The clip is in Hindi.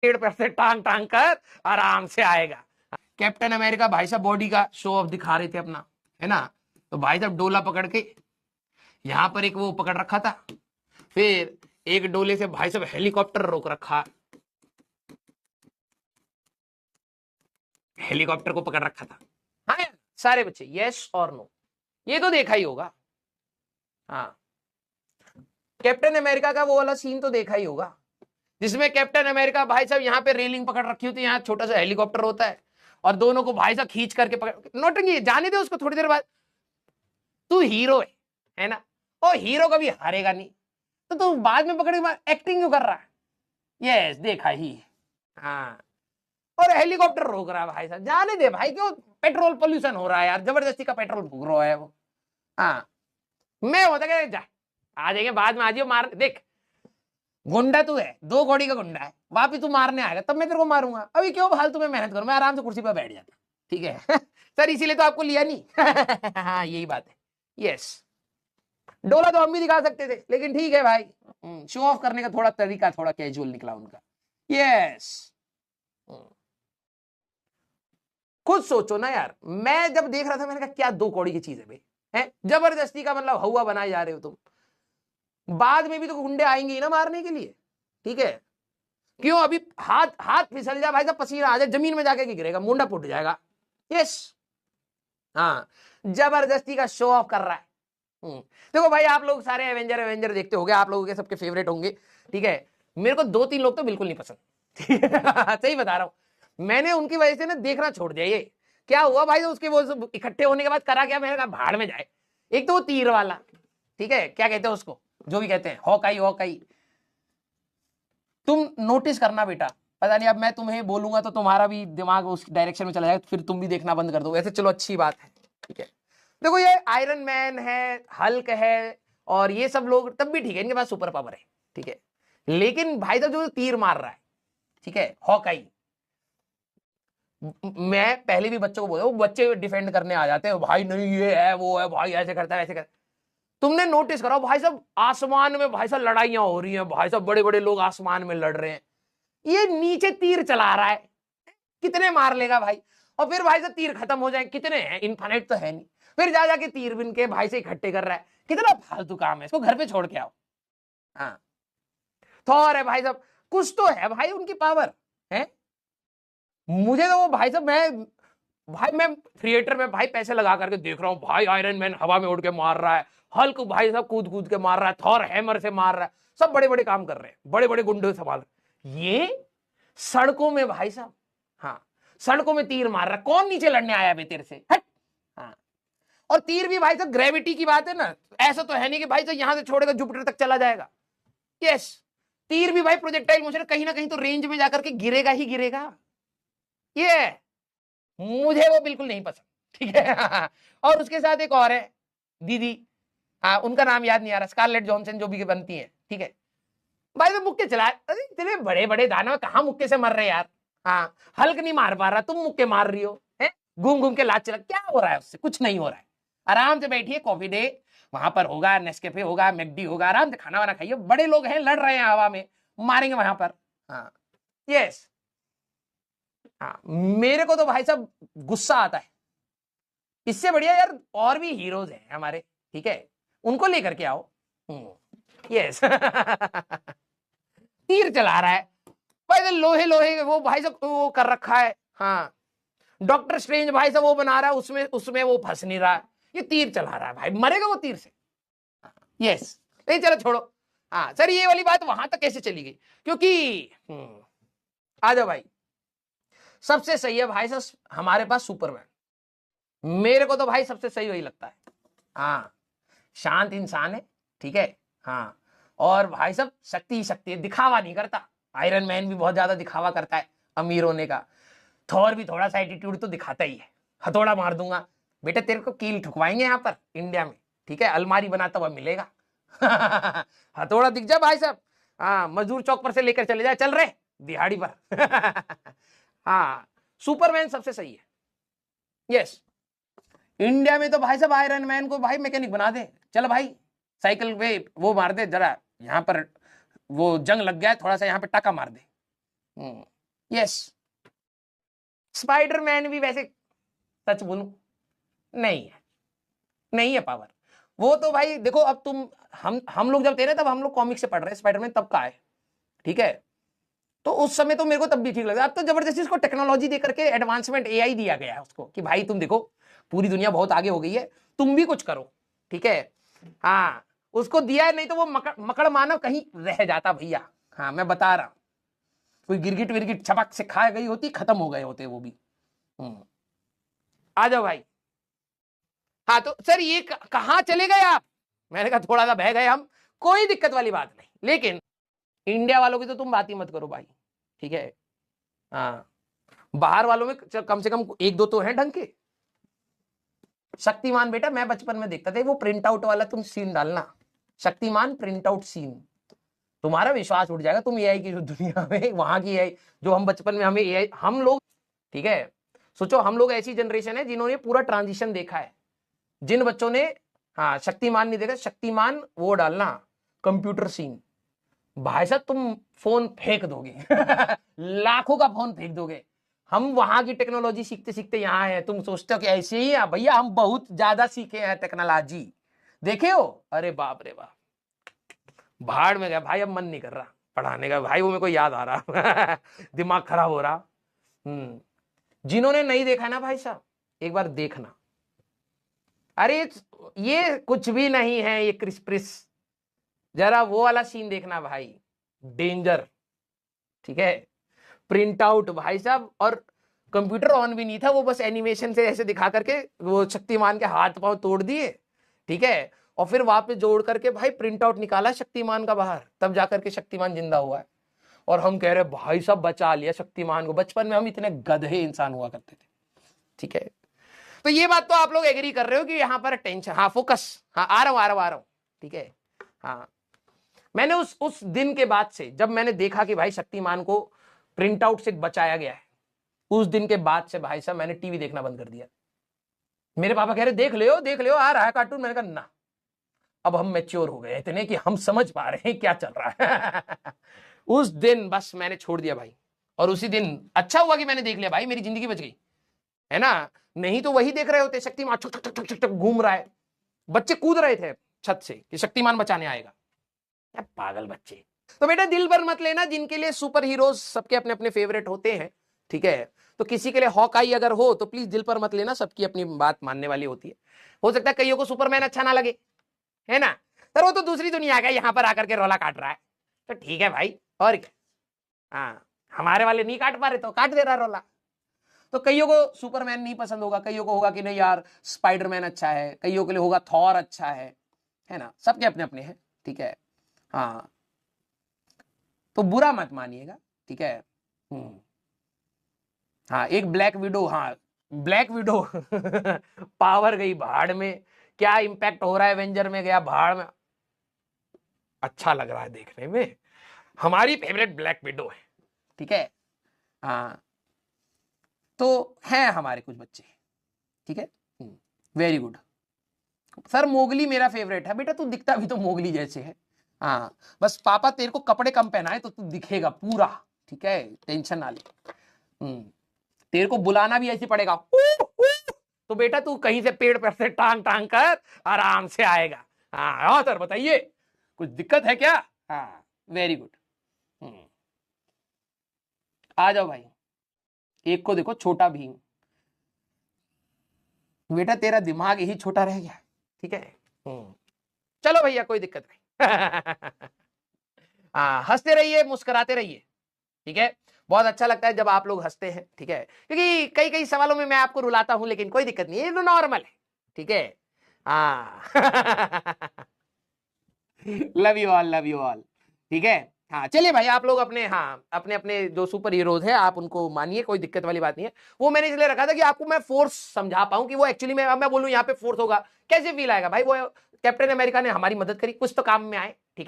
पेड़ पर से टांग टांग कर आराम से आएगा। कैप्टन अमेरिका भाई साहब बॉडी का शो ऑफ दिखा रहे थे अपना, है ना। तो भाई साहब डोला पकड़ के यहां पर एक वो पकड़ रखा था, फिर एक डोले से भाई साहब हेलीकॉप्टर रोक रखा, हेलीकॉप्टर को पकड़ रखा था। हाँ सारे बच्चे यस और नो, ये तो देखा ही होगा। हाँ कैप्टन अमेरिका का वो वाला सीन तो देखा ही होगा, जिसमें कैप्टन अमेरिका भाई साहब यहाँ पे रेलिंग पकड़ रखी होती है, यहाँ छोटा सा हेलीकॉप्टर होता है और दोनों को भाई साहब खींच करके पकड़, नोटिंग जाने दे उसको थोड़ी देर बाद, तू हीरो है ना, ओ हीरो कभी हारेगा नहीं, तो तू बाद में पकड़ के एक्टिंग क्यों कर रहा है। यस देखा ही। हाँ और हेलीकॉप्टर रोक रहा है भाई साहब, जाने दे भाई, क्यों पेट्रोल पोल्यूशन हो रहा है यार, जबरदस्ती का पेट्रोल फूक रहा है वो। हाँ मैं होता क्या, जा आ जाएंगे बाद में, आ जाइयो मार, देख गुंडा तू है, 2 कौड़ी का गुंडा है, वापिस तू मारने आएगा तब मैं तेरे को मारूंगा, अभी क्यों फालतू में मेहनत करूं, मैं आराम से कुर्सी पर बैठ जाता, ठीक है। सर इसीलिए तो आपको लिया नहीं। हाँ यही बात है। यस डोला तो हम भी दिखा सकते थे, लेकिन ठीक है भाई, शो ऑफ करने का थोड़ा तरीका थोड़ा कैजुअल निकला उनका। यस खुद सोचो ना यार, मैं जब देख रहा था मैंने कहा क्या 2 कौड़ी की चीज है भाई, है जबरदस्ती का मतलब हवा बनाए जा रहे हो तुम, बाद में भी तो गुंडे आएंगे ही ना मारने के लिए, ठीक है। क्यों अभी हाथ हाथ फिसल जाए भाई साहब, पसीना आ जाए, जमीन में जाके गिरेगा, मुंडा फूट जाएगा। यस हाँ जबरदस्ती का शो ऑफ कर रहा है। देखो भाई आप लोग सारे एवेंजर एवेंजर देखते होंगे, आप लोगों के सबके फेवरेट होंगे, ठीक है। मेरे को 2-3 लोग तो बिल्कुल नहीं पसंद, ठीक है। सही बता रहा हूं, मैंने उनकी वजह से ना देखना छोड़ दिया। ये क्या हुआ भाई, तो उसके वो इकट्ठे होने के बाद करा क्या, मैंने कहा भाड़ में जाए। एक तो वो तीर वाला, ठीक है, क्या कहते हैं उसको, जो भी कहते हैं, हॉकाई हॉकाई। तुम नोटिस करना बेटा, पता नहीं अब मैं तुम्हें बोलूंगा तो तुम्हारा भी दिमाग उस डायरेक्शन में चला जाएगा, फिर तुम भी देखना बंद कर दो, वैसे चलो अच्छी बात है, ठीक है। देखो ये आयरन मैन है, हल्क है, और ये सब लोग तब भी ठीक है, इनके पास सुपर पावर है, ठीक है। लेकिन भाई साहब जो तीर मार रहा है, ठीक है, हॉकाई, मैं पहले भी बच्चों को बोला, वो बच्चे डिफेंड करने आ जाते हैं, भाई नहीं ये है वो है, भाई ऐसे करता है ऐसे करता है। तुमने नोटिस करो भाई साहब आसमान में भाई साहब लड़ाइयां हो रही हैं, भाई साहब बड़े बड़े लोग आसमान में लड़ रहे हैं, ये नीचे तीर चला रहा है, कितने मार लेगा भाई। और फिर भाई साहब तीर खत्म हो जाए, कितने हैं, इनफाइनाइट तो है नहीं, फिर जा जाके तीर बिन के भाई से इकट्ठे कर रहा है, कितना फालतू काम है, इसको घर पे छोड़ के आओ। हाँ थॉर है भाई साहब, कुछ तो है भाई उनकी पावर है। मुझे तो वो भाई साहब मैं थिएटर में भाई पैसे लगा करके देख रहा हूँ, भाई आयरन मैन हवा में उड़ के मार रहा है, हल्क भाई साहब कूद कूद के मार रहा है, थॉर हैमर से मार रहा है, सब बड़े बड़े काम कर रहे हैं, बड़े बड़े गुंडे संभाल रहे। ये सड़कों में भाई साहब, हाँ सड़कों में तीर मार रहा है, कौन नीचे लड़ने आया भाई तेरे से, हट। हाँ और तीर भी भाई साहब ग्रेविटी की बात है ना, ऐसा तो है नहीं कि भाई साहब यहां से छोड़ेगा जुपिटर तक चला जाएगा। यस तीर भी भाई प्रोजेक्टाइल मोशन कहीं ना कहीं तो रेंज में जाकर के गिरेगा ही गिरेगा, ये मुझे वो बिल्कुल नहीं पसंद, ठीक है। और उसके साथ एक और है दीदी, हाँ उनका नाम याद नहीं आ रहा, स्कारलेट जॉनसन जो भी बनती है, ठीक है। भाई तो मुक्के चला, अरे इतने बड़े बड़े दानव कहाँ मुक्के से मर रहे यार। हाँ हल्क नहीं मार पा रहा, तुम मुक्के मार रही हो, है घूम घूम के लात चला, क्या हो रहा है उससे, कुछ नहीं हो रहा है। आराम से बैठिए, कॉफी डे वहां पर होगा, नेस्कैफे होगा, मैकडी होगा, आराम से खाना वाना खाइए, बड़े लोग हैं लड़ रहे हैं हवा में, मारेंगे वहां पर। हाँ यस हाँ मेरे को तो भाई साहब गुस्सा आता है, इससे बढ़िया यार और भी हीरोज हैं हमारे, ठीक है, उनको लेकर के आओ। यस तीर चला रहा है भाई साहब, लोहे लोहे वो भाई साहब वो कर रखा है। हाँ डॉक्टर स्ट्रेंज भाई साहब वो बना रहा है, उसमें उसमें वो फंस नहीं रहा है, ये तीर चला रहा है भाई, मरेगा वो तीर से। यस नहीं चलो छोड़ो। हाँ सर ये वाली बात वहां तक कैसे चली गई, क्योंकि आ जाओ भाई, सबसे सही है भाई साहब हमारे पास सुपरमैन, मेरे को तो भाई सबसे सही वही लगता है। हाँ शांत इंसान है, ठीक है। हाँ और भाई साहब शक्ति ही शक्ति है, दिखावा नहीं करता। आयरन मैन भी बहुत ज्यादा दिखावा करता है अमीर होने का, थॉर भी थोड़ा सा एटीट्यूड तो दिखाता ही है, हथौड़ा मार दूंगा बेटा तेरे को, कील ठुकवाएंगे यहाँ पर इंडिया में, ठीक है, अलमारी बनाता हुआ मिलेगा। हथौड़ा दिख जाए भाई साहब, हाँ मजदूर चौक पर से लेकर चले जाए, चल रहे दिहाड़ी पर। हाँ सुपरमैन सबसे सही है। यस इंडिया में तो भाई साहब आयरन मैन को भाई मैकेनिक बना दे, चल भाई साइकिल पे वो मार दे जरा, यहाँ पर वो जंग लग गया है थोड़ा सा, यहाँ पे टाका मार दे, यस, स्पाइडरमैन भी वैसे सच बोलूं नहीं है, नहीं है पावर। वो तो भाई देखो, अब तुम हम लोग जब थे ना, तब हम लोग कॉमिक से पढ़ रहे हैं, स्पाइडरमैन तब का है, ठीक है। तो उस समय तो मेरे को तब भी ठीक लगा। अब तो जबरदस्ती उसको टेक्नोलॉजी दे करके एडवांसमेंट एआई दिया गया है उसको, कि भाई तुम देखो पूरी दुनिया बहुत आगे हो गई है, तुम भी कुछ करो, ठीक है। हाँ, उसको दिया है, नहीं तो वो मकड़ मानव कहीं रह जाता भैया। हाँ, मैं बता रहा हूं, कोई गिरगिट विरगिट छपक से खा गई होती, खत्म हो गए होते वो भी। आ जाओ भाई। हाँ तो सर ये कहां चले गए आप? मैंने कहा थोड़ा सा बह गए हम, कोई दिक्कत वाली बात नहीं, लेकिन इंडिया वालों की तो तुम बात ही मत करो भाई, ठीक है। हाँ, बाहर वालों में कम से कम एक दो तो हैं ढंग के। शक्तिमान बेटा मैं बचपन में देखता था, वो प्रिंट आउट वाला तुम सीन डालना, शक्तिमान प्रिंट आउट सीन, तुम्हारा विश्वास उठ जाएगा। तुम एआई की जो दुनिया में, वहां की एआई जो हम बचपन में, हमें एआई, हम लोग, ठीक है, सोचो हम लोग ऐसी जनरेशन है जिन्होंने पूरा ट्रांजिशन देखा है। जिन बच्चों ने हाँ शक्तिमान नहीं देखा, शक्तिमान वो डालना कंप्यूटर सीन, भाई साहब तुम फोन फेंक दोगे लाखों का फोन फेंक दोगे। हम वहां की टेक्नोलॉजी सीखते सीखते यहाँ हैं, तुम सोचते हो कि ऐसे ही है भैया, हम बहुत ज्यादा सीखे हैं टेक्नोलॉजी, देखे हो? अरे बाप रे बाप, भाड़ में गया भाई, अब मन नहीं कर रहा पढ़ाने का भाई, वो मेरे को याद आ रहा दिमाग खराब हो रहा। जिन्होंने नहीं देखा ना भाई साहब, एक बार देखना। अरे ये कुछ भी नहीं है, ये क्रिस्प्रिस, जरा वो वाला सीन देखना भाई, डेंजर, ठीक है। प्रिंट आउट भाई साहब, और कंप्यूटर ऑन भी नहीं था, वो बस एनिमेशन से ऐसे दिखा करके वो शक्तिमान के हाथ पांव तोड़ दिए, ठीक है, और फिर वापस जोड़ करके भाई प्रिंट आउट निकाला शक्तिमान का बाहर, तब जाकर के शक्तिमान जिंदा हुआ है। और हम कह रहे भाई साहब बचा लिया शक्तिमान को। बचपन में हम इतने गधे इंसान हुआ करते थे, ठीक है। तो ये बात तो आप लोग एग्री कर रहे हो कि यहाँ पर टेंशन, हाँ फोकस, हाँ आ रहा हूं, ठीक है। हाँ, मैंने उस दिन के बाद से जब मैंने देखा कि भाई शक्तिमान को प्रिंट आउट से बचाया गया है, उस दिन के बाद से भाई साहब मैंने टीवी देखना बंद कर दिया। मेरे पापा कह रहे देख ले आ रहा है कार्टून, मैंने कहा ना, अब हम मैच्योर हो गए इतने कि हम समझ पा रहे हैं क्या चल रहा है उस दिन बस मैंने छोड़ दिया भाई, और उसी दिन अच्छा हुआ कि मैंने देख लिया भाई, मेरी जिंदगी बच गई, है ना। नहीं तो वही देख रहे होते, शक्तिमान छक छक छक छक घूम रहा है, बच्चे कूद रहे थे छत से कि शक्तिमान बचाने आएगा, पागल बच्चे। तो बेटा दिल पर मत लेना, जिनके लिए सुपर हीरोज सबके अपने अपने फेवरेट होते हैं, ठीक है। तो किसी के लिए हॉकाई अगर हो तो प्लीज दिल पर मत लेना, सबकी अपनी बात मानने वाली होती है। हो सकता है कईयों को सुपरमैन अच्छा ना लगे, है ना, सर वो तो दूसरी दुनिया का, यहाँ पर आकर के रोला काट रहा है, तो ठीक है भाई, और क्या। हाँ, हमारे वाले नहीं काट पा रहे तो काट दे रहा रोला। तो कईयों को सुपरमैन नहीं पसंद होगा, कईयों को होगा कि नहीं यार स्पाइडरमैन अच्छा है, कईयों के लिए होगा थॉर अच्छा है ना, सबके अपने अपने हैं, ठीक है। हाँ, तो बुरा मत मानिएगा, ठीक है। हाँ, एक ब्लैक विडो, हाँ ब्लैक विडो पावर गई भाड़ में, क्या इंपैक्ट हो रहा है एवेंजर में, गया भाड़ में, अच्छा लग रहा है देखने में, हमारी फेवरेट ब्लैक विडो है, ठीक है। हाँ, तो है हमारे कुछ बच्चे, ठीक है, वेरी गुड। सर मोगली मेरा फेवरेट है, बेटा तू दिखता भी तो मोगली जैसे है। हाँ, बस पापा तेरे को कपड़े कम पहनाए तो तू दिखेगा पूरा, ठीक है, टेंशन ना ले। तेरे को बुलाना भी ऐसे पड़ेगा, तो बेटा तू कहीं से पेड़ पर से टांग टांग कर आराम से आएगा। हाँ सर बताइए, कुछ दिक्कत है क्या? हाँ वेरी गुड। आ जाओ भाई, एक को देखो छोटा भीम, बेटा तेरा दिमाग यही छोटा रह गया, ठीक है। चलो भैया कोई दिक्कत नहीं हाँ, हंसते रहिए मुस्कुराते रहिए, ठीक है। बहुत अच्छा लगता है जब आप लोग हंसते हैं, ठीक है, क्योंकि कई कई सवालों में मैं आपको रुलाता हूं, लेकिन कोई दिक्कत नहीं है, ये तो नॉर्मल है, ठीक है। Love you all, love you all, ठीक है। हाँ चलिए भाई, आप लोग अपने, हाँ अपने अपने जो सुपर हीरोज हैं आप उनको मानिए, कोई दिक्कत वाली बात नहीं है। वो मैंने इसलिए रखा था कि आपको मैं फोर्स समझा पाऊं कि वो एक्चुअली में, मैं बोलूं यहाँ पे फोर्स होगा, कैसे फील आएगा भाई। वो कैप्टन अमेरिका ने हमारी मदद करी, कुछ तो काम में आए, ठीक है।